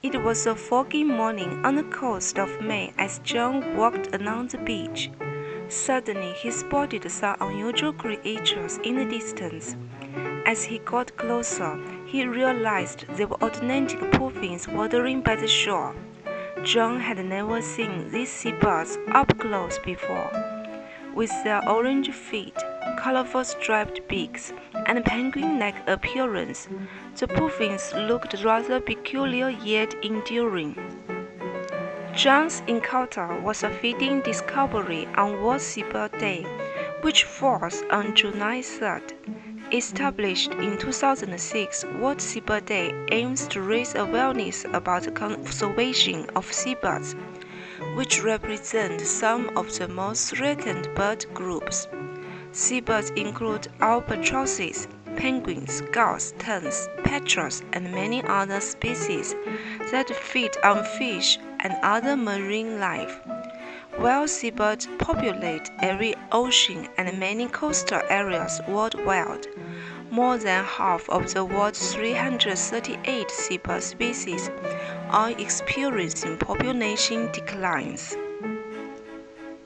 It was a foggy morning on the coast of Maine as John walked along the beach. Suddenly, he spotted some unusual creatures in the distance. As he got closer, he realized they were Atlantic puffins waddling by the shore. John had never seen these seabirds up close before. With their orange feet, colorful striped beaks, and penguin-like appearance, the puffins looked rather peculiar yet endearing. John's encounter was a fitting discovery on World Seabird Day, which falls on July 3rd. Established in 2006, World Seabird Day aims to raise awareness about the conservation of seabirds, which represent some of the most threatened bird groups. Seabirds include albatrosses, penguins, gulls, terns, petrels, and many other species that feed on fish and other marine life. While seabirds populate every ocean and many coastal areas worldwide, more than half of the world's 338 seabird species are experiencing population declines.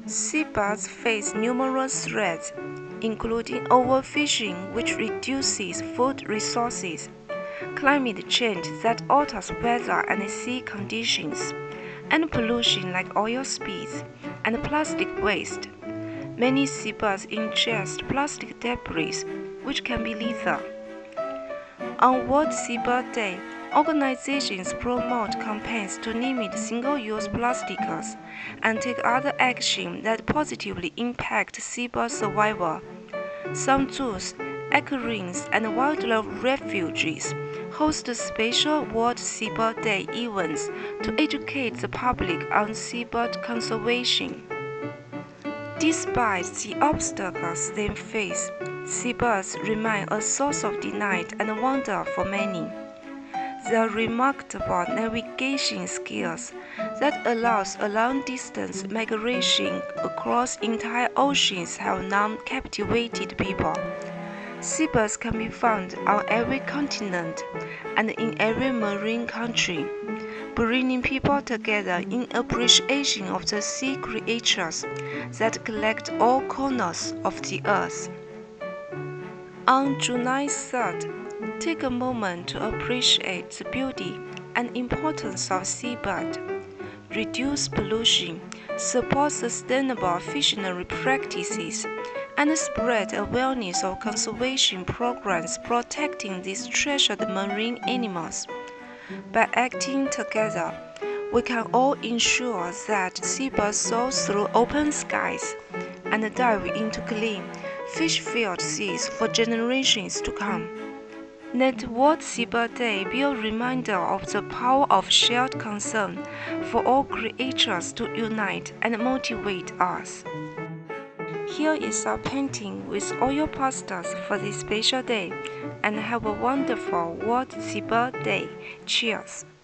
Seabirds face numerous threats, including overfishing, which reduces food resources, climate change that alters weather and sea conditions, and pollution like oil spills and plastic waste. Many seabirds ingest plastic debris, which can be lethal. On World Seabird Day, organizations promote campaigns to limit single-use plastics and take other action that positively impact seabird survival. Some zoos, aquariums, and wildlife refuges host special World Seabird Day events to educate the public on seabird conservation. Despite the obstacles they face, seabirds remain a source of delight and wonder for many. Their remarkable navigation skills that allows a long-distance migration across entire oceans have now captivated people. Seabirds can be found on every continent and in every marine country, bringing people together in appreciation of the sea creatures that collect all corners of the earth. On July 3rd, take a moment to appreciate the beauty and importance of seabirds. Reduce pollution, support sustainable fishery practices, and spread awareness of conservation programs protecting these treasured marine animals. By acting together, we can all ensure that seabirds soar through open skies and dive into clean, fish-filled seas for generations to come. Let World Seabird Day be a reminder of the power of shared concern for all creatures to unite and motivate us. Here is our painting with all your pastels for this special day, and have a wonderful World Seabird Day. Cheers!